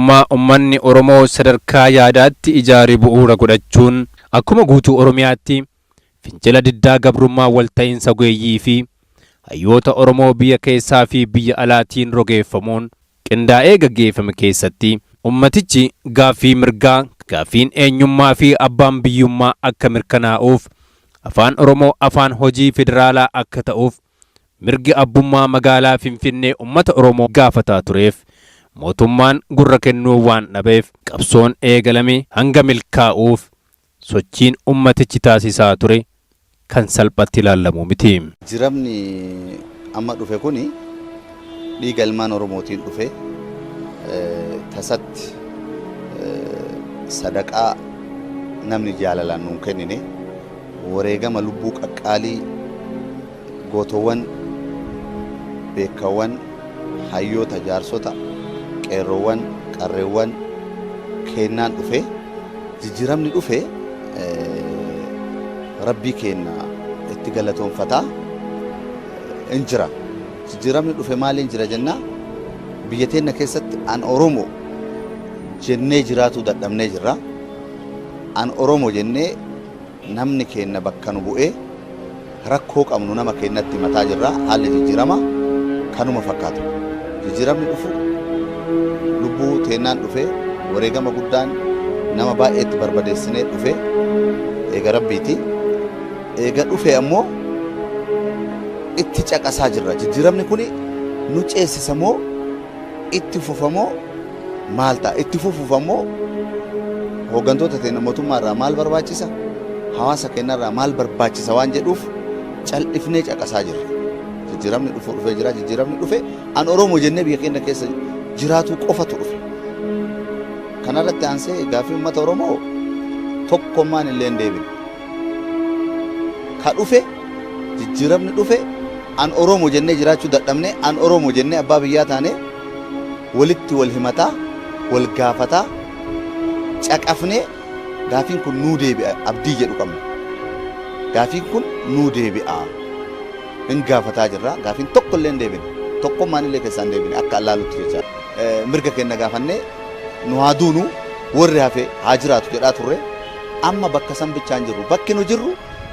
mootummaa ummanni Oromoo sadarkaa yaadaatti ijaaree bu'uura godhachuun akkuma guutuu Oromiyaatti fincila diddaa gabrummaa walta'iinsa goeyyii fi hayyoota Oromoo biyya keessaa fi biyya alaatiin rogeeffamuun qindaa'ee gaggeeffame keessatti ummatichi gaaffii mirgaa, gaaffiin eenyummaa fi abbaan biyyummaa akka mirkanaa'uuf, afaan Oromoo afaan hojii federaalaa akka ta'uuf, mirgi abbummaa magaalaa Finfinnee ummata Oromoo gaafataa tureef mootummaan gurra kennuu waan dhabeef qabsoon eegalame hanga milkaa'uuf sochiin ummatichi taasisaa ture kan salphatti ilaalamu miti. Jiramni amma dhufe kuni dhiiga ilmaan Oromootiin dhufe tasatti sadaqaa namni jaalalaan nuun kennine wareegama lubbuu qaqqaalii gootowwan beekawwan hayyoota jaarsota qeerroowwan qarreewwan kennaan dhufe jijjiiramni dhufe rabbii kenna itti galatoonfataa injira jijjiiramni dhufe maaliin jira jenna biyya teenya keessatti an Oromoo jennee jiraatu dadhabnee jirra an Oromoo jennee namni kenna bakka nu bu'ee rakkoo qabnu nama kennatti mataa jirra haalli jijjiirama kanuma fakkaatu jijjiiramni dhufu lubbuu teennaan dhufe wareegama guddaan nama baay'eetti barbadeessinee dhufe eega rabbiiti eega dhufe ammoo itti caqasaa jirra jijjiiramni kuni nu ceesisamoo itti fufamoo maal ta'a itti fufamoo hooggantoota teenya mootummaarraa maal barbaachisa hawaasa keenyarraa maal barbaachisa waan jedhuuf cal'ifnee caqasaa jirra jijjiiramni dhufee jira jijjiiramni dhufe an Oromoo jennee biyya keenya keessa jiraatu qofatu dhufe kanarratti aansee gaaffii uummata Oromoo tokkummaan illee hin deebine ka dhufe jijjiiramni dhufe an Oromoo jennee jiraachuu dadhabne an Oromoo jennee abbaa biyyaa taane walitti wal himataa wal gaafataa caqafnee gaaffiin kun nuu deebi'a abdii jedhu qabna gaaffiin kun nuu deebi'a hin gaafataa jirra gaaffiin tokko illee hin deebine tokkummaan illee keessaa hin deebine akka allaalutti jecha mirga kenna gaafannee nu haa duunu warri hafe haa jiraatu jedhaa turre amma bakka san bichaan jirru bakki nu jirru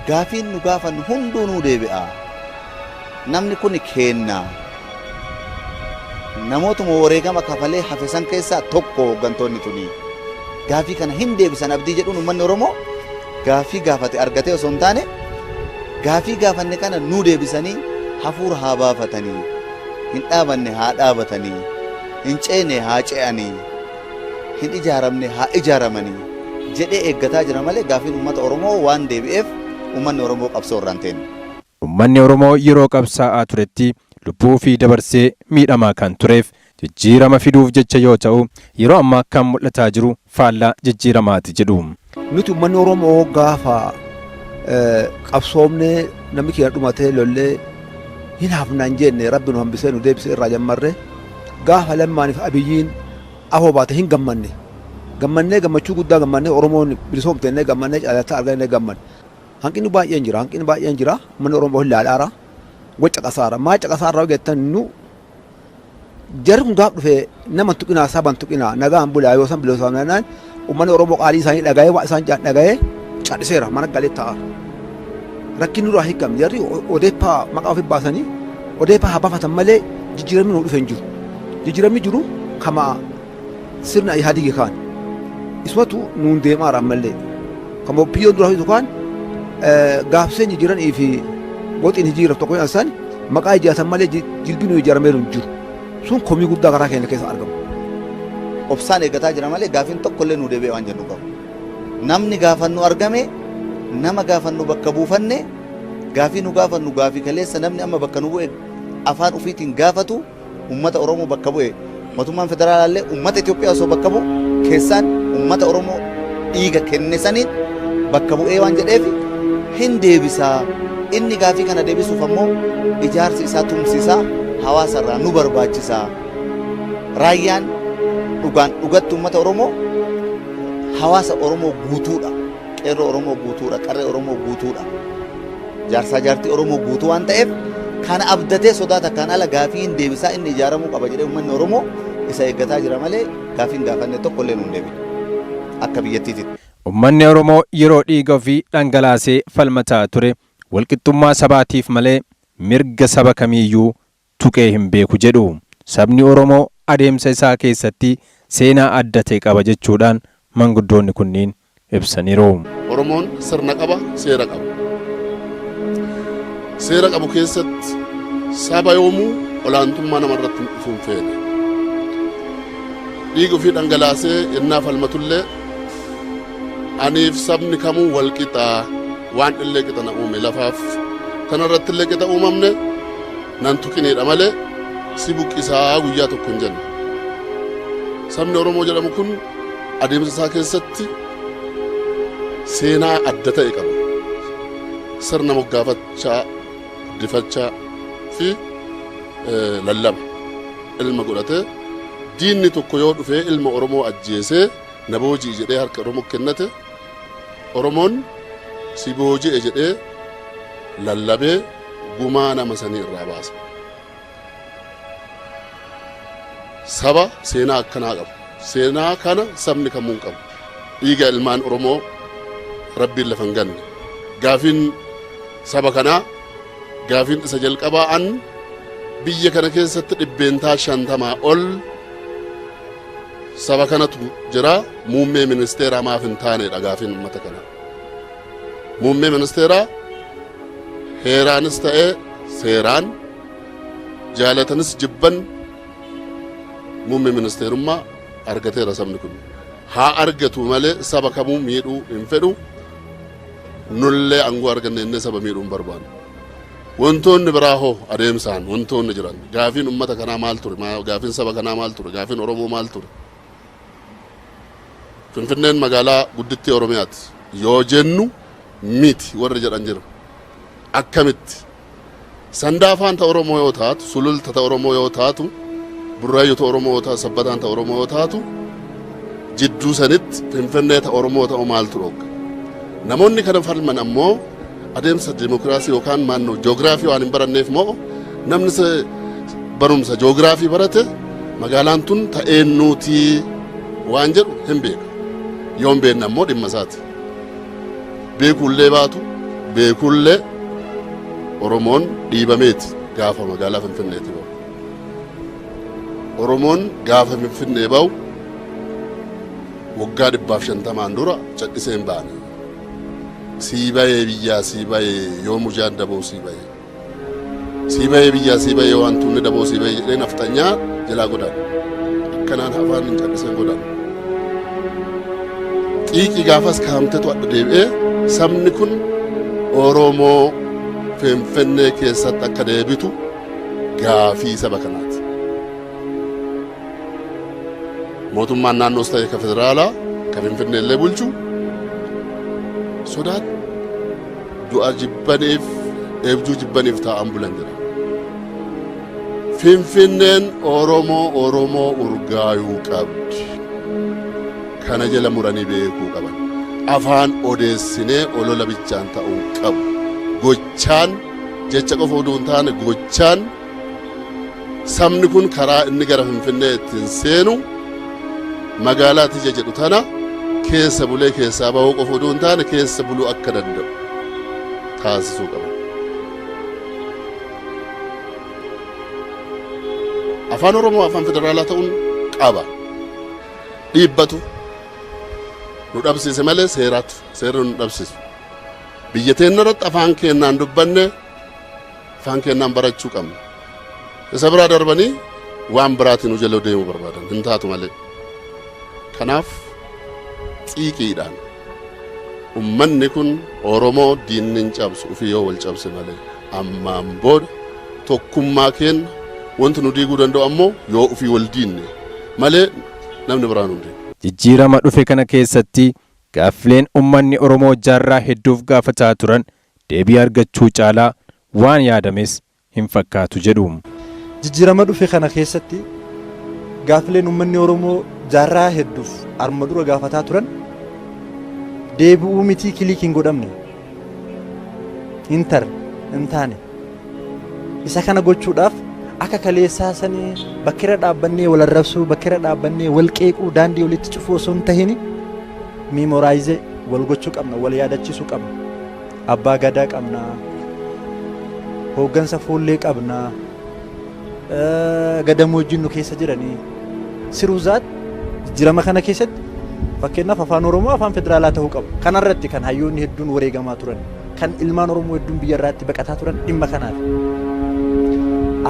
gaaffiin nu gaafannu hunduu nuu deebi'a namni kun kenna namootuma wareegama kafalee hafe san keessaa tokko hooggantoonni tuni gaaffii kana hin deebisan abdii jedhuun uummanni Oromoo gaaffii gaafate argatee osoo hin taane gaaffii gaafanne kana nuu deebisanii hafuura haa baafatanii hin dhaabanne haa dhaabatanii hin ceene haa ce'anii hin ijaaramne haa ijaaramanii jedhee eeggataa jira malee gaaffiin uummata Oromoo waan deebi'eef uummanni Oromoo qabsoo irraan teenne. Uummanni Oromoo yeroo qabsaa'aa turetti lubbuu fi dabarsee miidhamaa kan tureef jijjiirama fiduuf jecha yoo ta'u yeroo ammaa kan mul'ataa jiru faallaa jijjiiramaati jedhu. Nuti uummanni Oromoo gaafa qabsoomnee namni keenya dhumatee lollee hin hafnaan jenne rabbi nu hambisee nu deebisee irraa jammarre gaafa lammaaniif abiyyiin afoo baate hin gammanne gammachuu guddaa gammannee Oromoon bilisoomtennee gammannee caalataa argannee gammanne hanqinni baay'een jira uummanni Oromoo hin laalaara gocha qasaara maa caqasaarraa hojjettan nu jarri kun gaaf dhufe nama tuqinaa saban tuqinaa nagaan bulaa yoo san bilisoomnaan uummanni Oromoo qaalii isaanii dhaga'ee waa isaan dhaga'ee cadhiseera mana galee ta'a rakkinni duraa hiikamne jarri odeeffaa maqaa ofii baasanii odeeffaa haa baafatan malee jijjiiramni nu dhufe hin jiru jijjiiramni jiru kama sirna Ihaadigi kaan isumatu nuun deemaara ammallee kama biyyoon duraa hiitu kaan gaafseen jijjiiranii fi gooxiin jijjiiraf tokko san maqaa ijaatan malee jilbii nu ijaarameeru hin jiru sun komii guddaa karaa keenya keessa argamu. Obsaan eeggataa jira malee gaaffiin tokko illee nu deebi'e waan jennu qabu. Namni gaafannu argame nama gaafannu bakka buufanne gaaffii nu gaafannu gaaffii kaleessa namni amma bakka nu bu'e afaan ufiitiin gaafatu uummata Oromoo bakka bu'e mootummaan federaalaallee uummata Itoophiyaa osoo bakka bu'u keessaan uummata Oromoo dhiiga kenne saniin bakka bu'ee waan jedheef hin deebisaa inni gaaffii kana deebisuuf ammoo ijaarsi isaa tumsisaa hawaasarraa nu barbaachisaa raayyaan dhugatti uummata Oromoo hawaasa Oromoo guutuudha qeerroo Oromoo guutuudha qarree Oromoo guutuudha jaarsaa jaartii Oromoo guutuu waan ta'eef kana abdatee sodaata kan ala gaaffii hin deebisaa inni ijaaramuu qaba jedhee uummanni Oromoo isa eeggataa jira malee gaafiin gaafanne tokko illee nuun deebiin akka biyyattiitti. Uummanni Oromoo yeroo dhiiga ofii dhangalaasee falmataa ture walqixxummaa sabaatiif malee mirga saba kamiiyyuu tuqee hin beeku jedhu. Sabni Oromoo adeemsa isaa keessatti seenaa adda ta'e qaba jechuudhaan manguddoonni kunniin ibsaniiru. Oromoon sirna qaba, seera qaba. Seera qabu keessatti saba yoomuu olaantummaa namarratti dhufuun feene. Dhiiga ofii dhangalaasee yennaa falmatullee aniif sabni kamuu wal qixaa waan illee qixa na uume lafaaf kanarratti illee qixa uumamne nan tuqineedha malee si buqqisaa guyyaa tokko hin jenne. Sabni Oromoo jedhamu kun adeemsa isaa keessatti seenaa adda ta'e qaba. Sirna moggaafachaa, guddifachaa fi lallaba ilma godhatee diinni tokko yoo dhufee ilma Oromoo ajjeesee na boojii jedhee harka Oromoo kennate Oromoon si booji'e jedhee lallabee gumaa nama sanii irraa baasa. Saba seenaa akkanaa qabu. Seenaa kana sabni kamuu hin qabu. Dhiiga ilmaan Oromoo rabbiin lafa hin ganne. Gaafiin saba kanaa gaafiin isa jalqabaa an biyya kana keessatti dhibbeentaa 50 ol saba kanatu jira. Muummee ministeeraa maaf hin taanedha gaafiin uummata kanaa. Muummee ministeeraa heeraanis ta'ee seeraan jaalatanis jibban muummee ministeerummaa argateera sabni kun. Haa argatu malee saba kamuu miidhuu hin fedhu. Nullee aangoo arganne inni saba miidhuu hin barbaadu. Wantoonni biraa hoo adeemsaan wantoonni jiran gaafiin uummata kanaa maal ture? Gaafiin saba kanaa maal ture? Gaafiin Oromoo maal ture? Finfinneen magaalaa guddittii Oromiyaati yoo jennu miti warri jedhan jira. Akkamitti sandaafaan ta Oromoo yoo taatu, sululta ta Oromoo yoo taatu, burraayyuu ta Oromoo yoo taatu, sabbataan ta Oromoo yoo taatu jidduu sanitti Finfinnee ta Oromoo ta'u maaltu dhooga? Namoonni kana falman ammoo adeemsa dimokiraasii yookaan maannoo joogiraafii waan hin baranneef moo namni barumsa joogiraafii barate magaalaan tun ta'eennuutii waan jedhu hin beeka. Yoo hin beekne ammoo dhimma isaati. Beekullee baatu beekullee Oromoon dhiibameeti gaafa magaalaa Finfinneetti ba'u. Oromoon gaafa Finfinnee ba'u waggaa 150 dura callisee hin baane. Sii bayee biyyaa sii bayee yoo mujaan daboo sii bayee. Sii bayee biyyaa sii bayee waan tunni daboo sii bayee jedhee naftanyaa jalaa godhan. Akkanaan afaan hin callisee godhan. Xiiqii gaafas kaa'amtetu adda deebi'ee sabni kun Oromoo Finfinnee keessatti akka deebitu gaafii saba kanaati. Mootummaan naannoos ta'e ka federaalaa ka Finfinnee illee bulchu sodaat du'a jibbaniif eebjuu jibbaniif taa'an bulan jira. Finfinneen Oromoo urgaayuu qabdi. Kana jala muranii beekuu qaban. Afaan odeessinee olola bichaan ta'uu qabu. Gochaan jecha qofa oduu hin taane gochaan sabni kun karaa inni gara Finfinnee ittiin seenu magaalaa tija jedhu tana keessa bulee keessaa bahuu qofa oduu hin taane keessa buluu akka danda'u taasisuu qaba. Afaan Oromoo afaan federaalaa ta'uun qaba. Dhiibbatu nu dhabsiise malee seeraatu seerri nu dhabsiisu. Biyya teenya irratti afaan keenyaan dubbanne afaan keenyaan barachuu qabna. Isa biraa darbanii waan biraatiin nu jala deemuu barbaadan hin taatu malee. Kanaaf xiiqiidhaan ummanni kun Oromoo diinni hin cabsu ofii yoo wal cabse malee ammaan booda tokkummaa keenya wanti nu diiguu danda'u ammoo yoo ofii wal diinne malee namni biraan hundi. Jijjiirama dhufe kana keessatti gaaffileen ummanni Oromoo jaarraa hedduuf gaafataa turan deebii argachuu caalaa waan yaadames hin fakkaatu jedhu. Jijjiirama dhufe kana keessatti gaaffileen ummanni Oromoo jaarraa hedduuf arma dura gaafataa turan deebi'uu mitii kiliik hin godhamne hin taane isa kana gochuudhaaf akka kaleessaa sanii bakkira dhaabbannee wal arrabsuu bakkira dhaabbannee wal qeequu daandii walitti cufuu osoo hin tahin miimoraayizee wal gochuu qabna wal yaadachiisuu qabna abbaa gadaa qabna hooggansa fuullee qabna gadamoojjiin nu keessa jiranii siruuzaat jijjiirama kana keessatti fakkeenyaaf afaan oromoo afaan federaalaa ta'uu qaba kanarratti kan hayyoonni hedduun wareegamaa turan kan ilmaan oromoo hedduun biyya irraatti baqataa turan dhimma kanaaf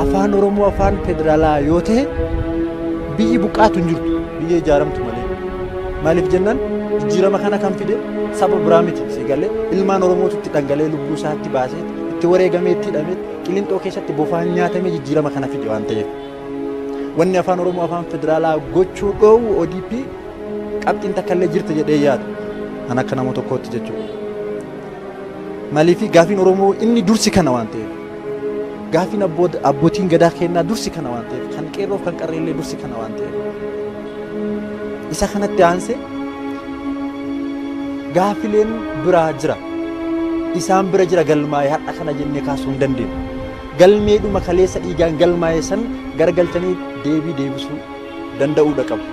afaan oromoo afaan federaalaa yoo ta'e biyyi buqqaatu hin jirtu biyya ijaaramtu malee maaliif jennaan jijjiirama kana kan fide saba biraa miti sigalee ilmaan oromootu itti dhangalee lubbuu isaatti baasee itti wareegamee itti hidhamee qilinxoo keessatti bofaan nyaatamee jijjiirama kana fide waan ta'eef wanni afaan oromoo afaan federaalaa gochuu dhoowwu ODP qabxiin takka illee jirti jedhee yaada an akka nama tokkootti jechuudha maaliif gaafiin oromoo inni dursi kana waan ta'eef gaafiin abbootiin gadaa kennaa dursi kana waan ta'eef kan qeerroof kan qarreellee dursi kana waan ta'eef isa kanatti aansee gaafileen biraa jira isaan bira jira galmaa'ee hadha kana jennee kaasuu hin dandeenyu galmeedhuma kaleessa dhiigaan galmaa'ee san garagalchanii deebisuu danda'uudha qabu.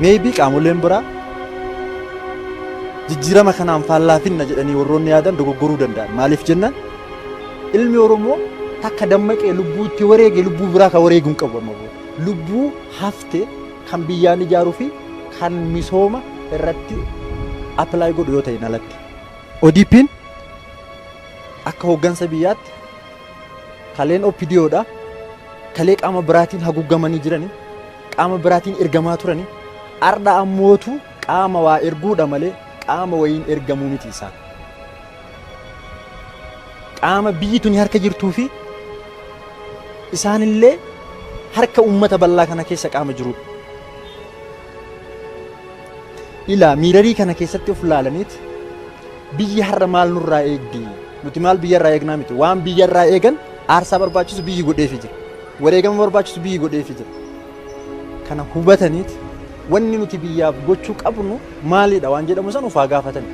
Meebii qaamoleen biraa jijjiirama kanaan faallaafinna jedhanii warroonni yaadan dogoggoruu danda'an maaliif jennaan ilmi oromoo takka dammaqee lubbuu itti wareege lubbuu biraa kan wareeguu hin qabu amma lubbuu hafte kan biyyaan ijaaruu fi kan misooma irratti appilaayi godhu yoo ta'e alatti ODP'n akka hooggansa biyyaatti kaleen OPDOdha kalee qaama biraatiin haguugamanii jiranii qaama biraatiin ergamaa turanii arda ammootu qaama waa erguudha malee qaama wayiin ergamuu miti isaan qaama biyyi tuni harka jirtuu fi isaanillee harka ummata bal'aa kana keessa qaama jiru ilaa miirarii kana keessatti of laalaniiti biyyi har'a maal nurraa eegdi nuti maal biyya irraa eegnaa miti waan biyya irraa eegan aarsaa barbaachisu biyyi godheefi jira wareegama barbaachisu biyyi godheefi jira kana hubataniiti wanni nuti biyyaaf gochuu qabnu maalidha waan jedhamu san ufaa gaafatan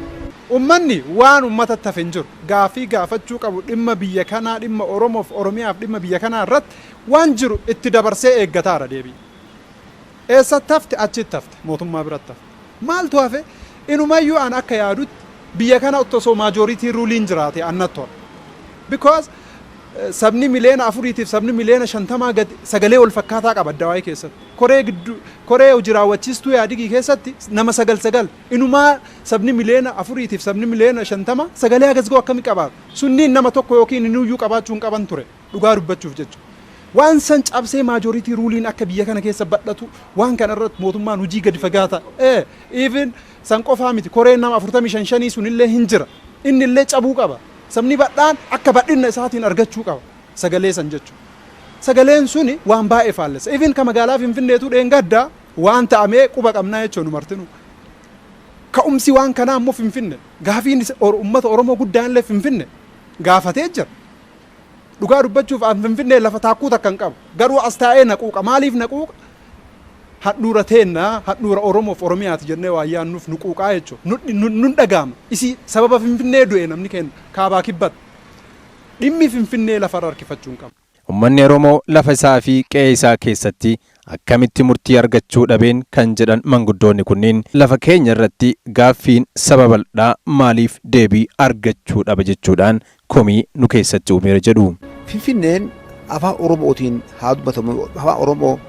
ummanni waan ummata tafe hin jiru gaafii gaafachuu qabu dhimma biyya kanaa dhimma oromoof oromiyaaf dhimma biyya kanaa irratti waan jiru itti dabarsee eeggataara deebii eessatti hafte achitti hafte mootummaa biratti hafte maaltu hafe inumayyuu an akka yaadutti biyya kana osoo maajoritii ruuliin jiraate annattoon because sabni miliyoona 4tiif sabni miliyoona 50 gadi sagalee wal fakkaataa qaba dawaayii keessatti koree hojii raawwachiistuu yaadigii keessatti nama 9 inumaa sabni miliyoona 4tiif sabni miliyoona 50 sagalee agasgoo akkami qabaatu sunniin nama tokko yookiin inuyyuu qabaachuu hin qaban ture dhugaa dubbachuuf jechuudha waan san cabsee maajoritii ruuliin akka biyya kana keessa badhatu waan kana irratti mootummaan hojii gadi fagaata even san qofaa miti koreen nama 45 sunillee hin jira inni illee cabuu qaba sabni badhaan akka badhinna isaatiin argachuu qaba sagalee san jechuudha sagaleen suni waan baay'ee faallessa even ka magaalaa Finfinneetu dheengaddaa waan ta'amee quba qabnaa jechuun nu martinu ka'umsi waan kanaa ammoo Finfinne gaafiin ummata Oromoo guddaan illee Finfinne gaafatee jira dhugaa dubbachuuf Finfinnee lafa taakkuu takka hin qabu garuu as taa'ee naquuqa maaliif naquuqa hadhuura teennaa hadhuura Oromoof Oromiyaati jennee waa yaannuuf nuquuqaa jechuudha nun dhagaama isii sababa Finfinnee du'e namni kenna kaabaa kibbat dhimmi Finfinnee lafarra harkifachuu hin qabu. Uummanni Oromoo lafa isaa fi qe'ee isaa keessatti akkamitti murtii argachuu dhabeen kan jedhan manguddoonni kunniin lafa keenya irratti gaaffiin saba bal'aa maaliif deebii argachuu dhaba jechuudhaan komii nu keessatti uumeera jedhu. Finfinneen afaan Oromootiin haa dubbatamu afaan Oromoo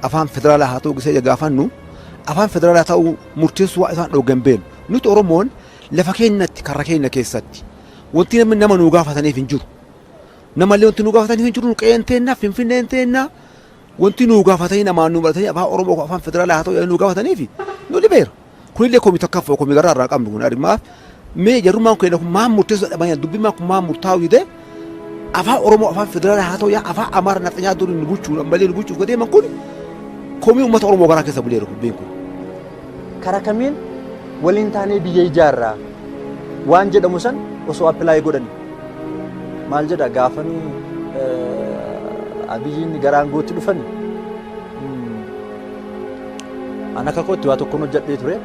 afaan federaalaa haa ta'u gisee gaafannu afaan federaalaa ta'uu murteessuu waa isaan dhoogan beenu nuti Oromoon lafa keenyatti karra keenya keessatti wanti namni nama nuu gaafataniif hin jiru namallee wanti nuu gaafataniif hin jiru qe'een teennaa Finfinneen teennaa wanti nuu gaafatanii namaan nuu baratanii afaan Oromoo afaan federaalaa haa ta'u nuu gaafataniif nu dhibeera kunillee komii takkaaf komii garaa irraa qabnu kun adimmaaf mee jarummaan keenya kun maan murteessuu dhaban dubbimmaan kun maan murtaa'u yide afaan Oromoo afaan federaalaa haa ta'u afaan Amaara nafxanyaa durii nu bulchuu malee nu bulchuuf gadeeman kun komii uummata Oromoo garaa keessa buleera kun kun karaa kamiin waliin taanee biyya ijaarraa waan jedhamu san osoo appilaayi godhani maal jedha gaafanii abiyyiin garaan gootti dhufani ana kakootti waa tokkoon hojjedhee ture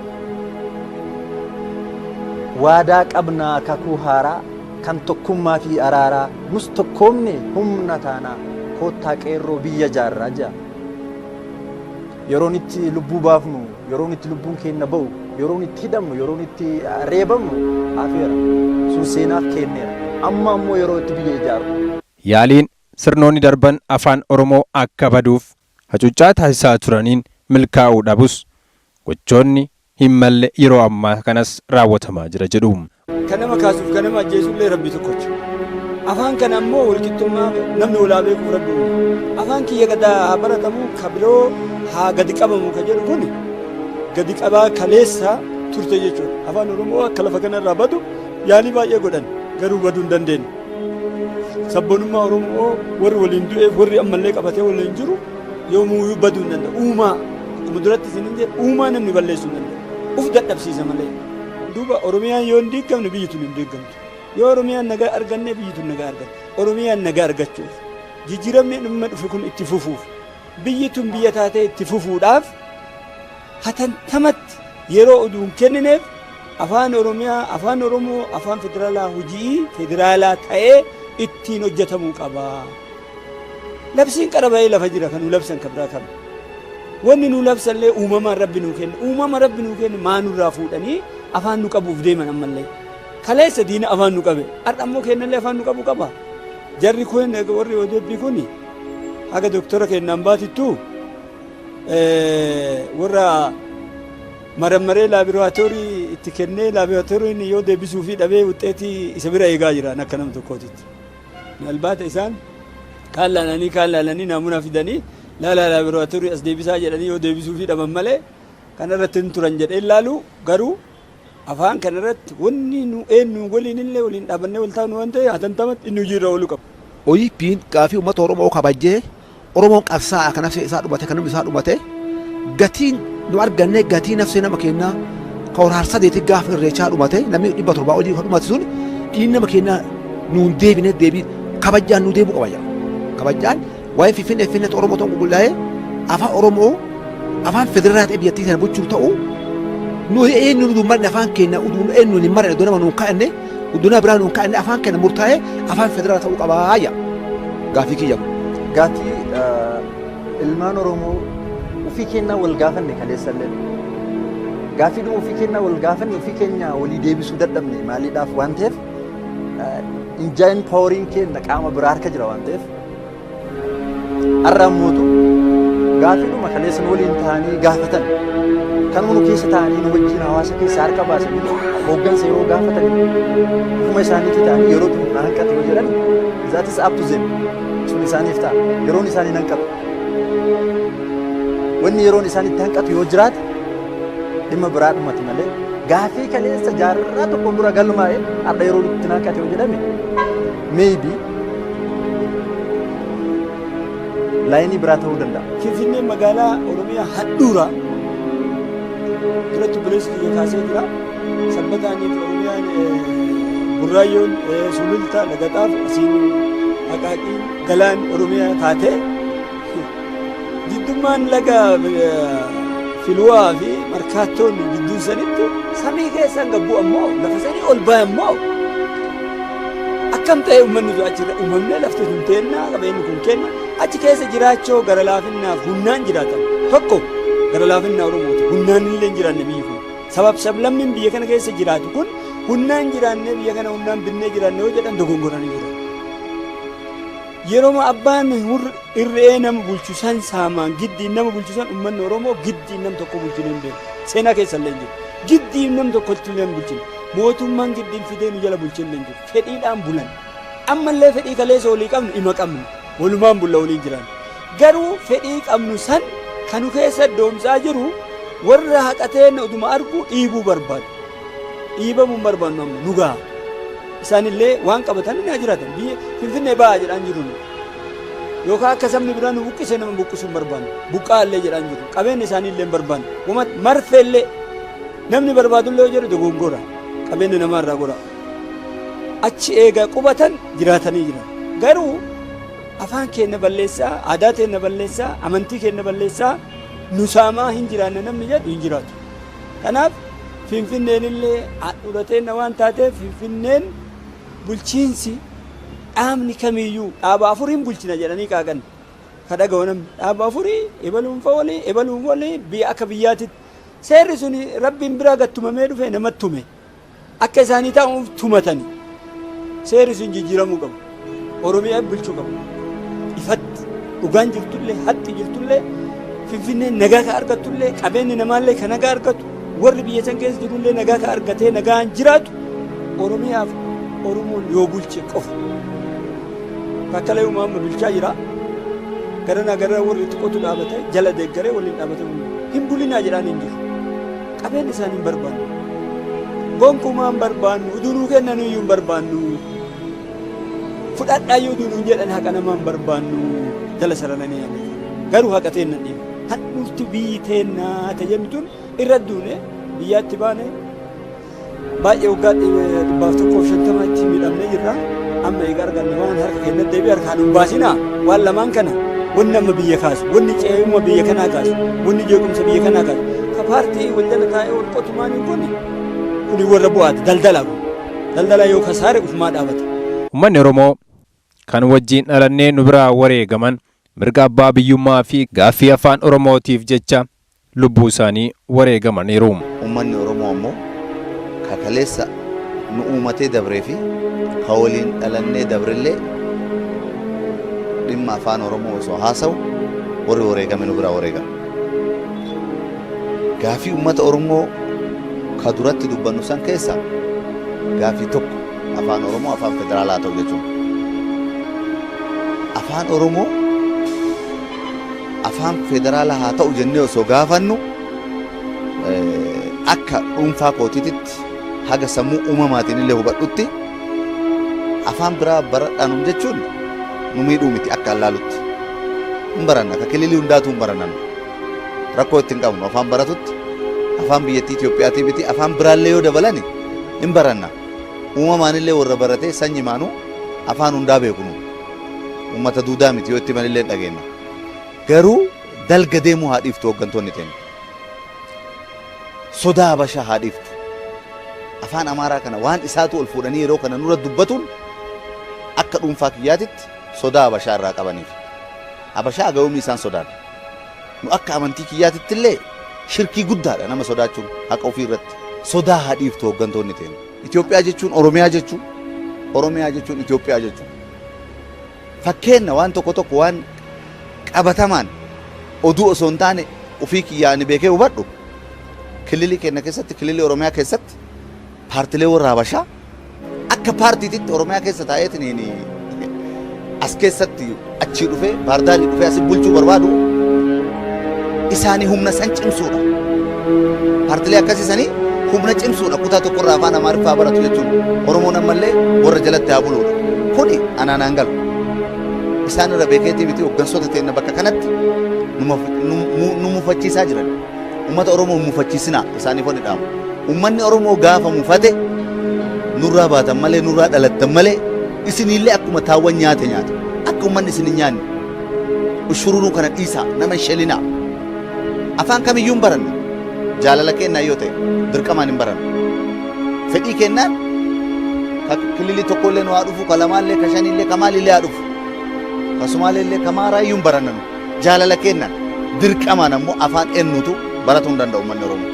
waadaa qabnaa kakuu haaraa kan tokkummaa fi araaraa nus tokkoomne humna taanaa koottaa qeerroo biyya jaarraa jaa. Yeroon itti lubbuu baafnu, yeroon itti lubbuun keenya ba'u, yeroon itti hidhamnu, yeroon itti reebamnu afeera. Sun seenaaf kenneera. Amma ammoo yeroo itti biyya ijaaru. Yaaliin sirnoonni darban afaan Oromoo akka baduuf hacuuccaa taasisaa turaniin milkaa'uu dhabus gochoonni hin malle yeroo ammaa kanas raawwatamaa jira jedhu. Kan nama kaasuuf kan nama ajjeesullee rabbi tokkocha. Afaan kana ammoo walqixxummaa namni walaa beekuuf rabbi uume. Afaan kiyya gadaa haa baratamu ka biroo haa gadi qabamu ka jedhu kun gadi qabaa kaleessa turte jechuudha. Afaan Oromoo akka lafa kanarraa badu yaalii baay'ee godhan garuu baduu hin dandeenye. Sabboonummaa Oromoo warri waliin du'eef warri ammallee qabatee waliin jiru yoomuu baduu hin danda'u. Uumaa akkuma duratti isin hin jedhe uumaa namni balleessuu hin danda'u. Uf dadhabsiisa malee. Duuba Oromiyaan yoo hin diigamne biyyi tun hin diigamtu. Yoo Oromiyaan nagaa arganne biyyi tun nagaa argatti. Oromiyaan nagaa argachuuf jijjiiramni dhimma dhufe kun itti fufuuf biyyi tun biyya taatee itti fufuudhaaf hatantamatti yeroo oduun kennineef afaan Oromiyaa afaan Oromoo afaan federaalaa hojii federaalaa ta'ee ittiin hojjetamuu qaba. Labsiin qaraba'ee lafa jira kan nu labsan kan biraa kan wanni nu labsallee uumamaan rabbi nuu kenna. Uumama rabbi nuu kenna maa nurraa fuudhanii afaan nu qabuuf deeman ammallee. Kaleessa diina afaan nu qabe. Har'a ammoo kennallee afaan nu qabu qaba. Jarri kun warri ODP kun haga doktora kennaan baatittu warra marammaree laaboraatoorii itti kennee laaboraatooriin yoo deebisuu fi dhabee wuxxeetii isa bira eegaa jiran akka nama tokkootitti. Albaata isaan kaan laalanii naamuna fidanii laaboraatoorii as deebisaa jedhanii yoo deebisuu fi dhaban malee kanarratti hin turan jedhee ilaalu garuu afaan kanarratti wanni nu eenyu waliin illee waliin dhaabannee wal taanu waan ta'e hatantamatti inni hojiirra ooluu qaba. ODP'n gaafii uummata Oromoo kabajjee Oromoon qabsaa'aa kan nafsi isaa dhumate kan namni isaa dhumate gatiin nu arganne gatii nafsi nama keenyaa ka waraar sadeeti gaafa irreechaa dhumate namni 700 olii kan dhumate sun dhiin nama keenyaa nuun deebine deebii kabajjaan nu deebi'u qaba jira. Kabajjaan waa'ee finfinnee Oromoo ta'uu qulqullaa'ee afaan Oromoo afaan federaalaa ta'e biyyattii sana bulchuu ta'u nu eenyu nu marne afaan keenya eenyu ni marne iddoo nama nuun kaa'anne iddoo biraa nuun kaa'anne afaan keenya murtaa'ee afaan federaalaa ta'uu qabaa jira. Gaafii kiyya. Gaafii ilmaan Oromoo ofii keenyaa wal gaafanne kaleessallee. Gaafii dhuma ofii keenyaa wal gaafanne ofii keenya walii deebisuu dadhabne maaliidhaaf waan ta'eef injaayin paaworiin keenya qaama biraa harka jira waan ta'eef har'aan mootu gaafii dhuma kaleessan waliin ta'anii gaafatan kan nu keessa ta'anii nu wajjin hawaasa keessa harka baasanii hooggansa yeroo gaafatan ofuma isaaniitti ta'anii yeroo tun hanqate yoo jedhan that is up to them sun isaaniif ta'a yeroon isaanii hanqatu wanni yeroon isaaniitti hanqatu yoo jiraate dhimma biraa dhumati malee gaafii kaleessa jaarraa tokko dura galmaa'e adda yeroo itti hanqate yoo jedhame maybe laayinii biraa ta'uu danda'a. Finfinnee magaalaa Oromiyaa handhuura duratti bireessi biyya kaasee jira. Sanbataanii fi Oromiyaan Burraayyoon Sululta Lagaxaaf asiin Haqaaqiin Galaan Oromiyaa taatee jiddummaan laga Filwaa fi Markaattoon gidduu sanitti samii keessaan gabbu ammoo lafa sanii ol ba'e ammoo akkam ta'e uummanni achirra uumamnee lafti kun teennaa qabeenyi kun kenna achi keessa jiraachoo gara laafinnaaf humnaan jiraatan tokko gara laafinnaa Oromooti humnaan illee hin jiraanne biyyi kun sabab sablammiin biyya kana keessa jiraatu kun humnaan jiraanne biyya kana humnaan binnee jiraanne yoo jedhan dogongoranii jiru. Yeroo abbaan irree nama bulchusan saamaan giddiin nama bulchusan uummanni Oromoo giddiin nam tokko bulchuu hin beeku seenaa keessa illee hin jiru giddiin nam tokko illee hin bulchine mootummaan giddiin fidee nu jala bulchuu hin jiru fedhiidhaan bulan ammallee fedhii kaleessa olii qabnu ima qabnu walumaan bulla waliin jiran garuu fedhii qabnu san kanu keessa doomsaa jiru warra haqateen oduma argu dhiibuu barbaadu dhiibamuu barbaadu amma nugaa isaanillee waan qabatan ni jiraatan biyya Finfinnee ba'aa jedhaan jiru yookaan akka sabni biraa nu buqqisee nama buqqisuu barbaadu buqqaallee jedhaan jiru qabeenya isaaniillee barbaadu marfeellee namni barbaadullee jedhu dogongora qabeenya namaarraa godha achi eegaa qubatan jiraatanii jiran garuu afaan keenya balleessaa aadaa keenya balleessaa amantii keenya balleessaa nu saamaa hin jiraanne namni jedhu hin jiraatu kanaaf Finfinneen illee handhuura teenya waan taateef Finfinneen bulchiinsi dhaabni kamiyyuu dhaaba afuriin bulchina jedhanii qaagan kadhaga'u namni dhaaba afurii ebaluun fa'oolii ebaluun walii biyya akka biyyaatitti seerri suni rabbiin biraa gattumamee dhufe namatti tume akka isaanii ta'uuf tumatanii seerri sun jijjiiramuu qabu oromiyaa bulchuu qabu ifatti dhugaan jirtullee haqi jirtullee finfinnee nagaa ka argattullee qabeenyi namaallee ka nagaa argatu warri biyya san keessa jirullee nagaa ka argatee nagaan jiraatu oromiyaaf oromoon yoo bulche qofa kakkalee uumama bulchaa jira garanaa gara warri xiqqootu dhaabate jala deeggaree waliin dhaabate hin bulinaa jedhaan hin jiru qabeenyi isaanii hin barbaannu gonkumaa hin barbaannu udunuu kennanii iyyuu hin barbaannu fudhadhaa yoo udunuu jedhan haqa namaa hin barbaannu jala sarananii yaame garuu haqa teennan dhiiba handhuurti biyyi teennaa tajaajiluun irra duune biyyaatti baane baay'ee waggaa 150 itti miidhamnee jirra amma egaa arganne waan harka keenyatti deebi'e harkaan hin baasinaa waan lamaan kana wanni amma biyya kaasu wanni ce'umma biyya kanaa kaasu wanni jeequmsa biyya kanaa kaasu ka paartii wal jala taa'ee wal qotumaan hin kuni warra bu'aati daldalaa yoo kasaare ufumaa dhaabata. Uummanni Oromoo kan wajjin dhalannee nu biraa wareegaman mirga abbaa biyyummaa fi gaaffii afaan Oromootiif jecha lubbuu isaanii wareegamaniiru. Uummanni Oromoo ammoo kakaleessa nu uumatee dabree fi ka waliin dhalannee dabrillee dhimma afaan Oromoo osoo haasa'u warri wareegame nu biraa wareegame. Gaaffii uummata Oromoo ka duratti dubbannu san keessa gaaffii tokko afaan Oromoo afaan federaalaa ta'u jechuudha. Afaan Oromoo afaan federaalaa haa ta'u jennee osoo gaafannu akka dhuunfaa kootiitti haga sammuu uumamaatiin illee hubadhutti afaan biraa baradhaanum jechuun nu miidhuu miti akka allaalutti hin baranna akka kililii hundaatu hin barannan rakkoo ittiin qabnu afaan baratutti afaan biyyattii Itoophiyaatii miti afaan biraallee yoo dabalani hin baranna uumamaan illee warra baratee sanyi maanuu afaan hundaa beekunu uummata duudaa miti yoo itti manillee dhageenya garuu dalga deemuu haa dhiiftu hooggantoonni teenya sodaa habashaa haa dhiiftu afaan amaaraa kana waan isaatu ol fuudhanii yeroo kana nurra dubbatuun akka dhuunfaa kiyyaatitti sodaa habashaa irraa qabaniif habashaa aga'umni isaan sodaadha nu akka amantii kiyyaatitti illee shirkii guddaadha nama sodaachuun haqa ofii irratti sodaa haa dhiiftu hooggantoonni teenya Itoophiyaa jechuun Oromiyaa jechuun Oromiyaa jechuun Itoophiyaa jechuun fakkeenna waan tokko waan qabatamaan oduu osoo hin taane ofii kiyyaani beekee hubadhu kililii keenya keessatti kililii Oromiyaa keessatti paartilee warra habashaa akka paartiititti Oromiyaa keessa taa'eetiin as keessatti achii dhufee baardaalii dhufee asii bulchuu barbaadu isaanii humna san cimsuudha. Paartilee akkasiisanii humna cimsuudha kutaa tokkorraa afaan Amaariffaa baratu jechuudha. Oromoon ammallee warra jalatti haa buluudha. Kuni anaanaan galu. Isaan irra beekeetii miti hooggansoota teenya bakka kanatti nu mufachiisaa jiran. Uummata Oromoo mufachiisinaa isaaniif wani dhaamu. Uummanni Oromoo gaafa mufate nurraa baatan malee nurraa dhalattan malee isinillee akkuma taawwan nyaata. Akka uummanni isin hin nyaanne ushururuu kana dhiisaa nama shelinaa. Afaan kamiyyuu hin baranna. Jaalala kennaa yoo ta'e dirqamaan hin baranna. Fedhii kennaan kililii tokkollee nu haa dhufu ka lamaallee ka shanillee ka maalillee haa dhufu. Kasumaallee ka maaraayyuu hin baranna. Jaalala kennaan dirqamaan ammoo afaan eenyutu baratuu hin danda'u uummanni Oromoo.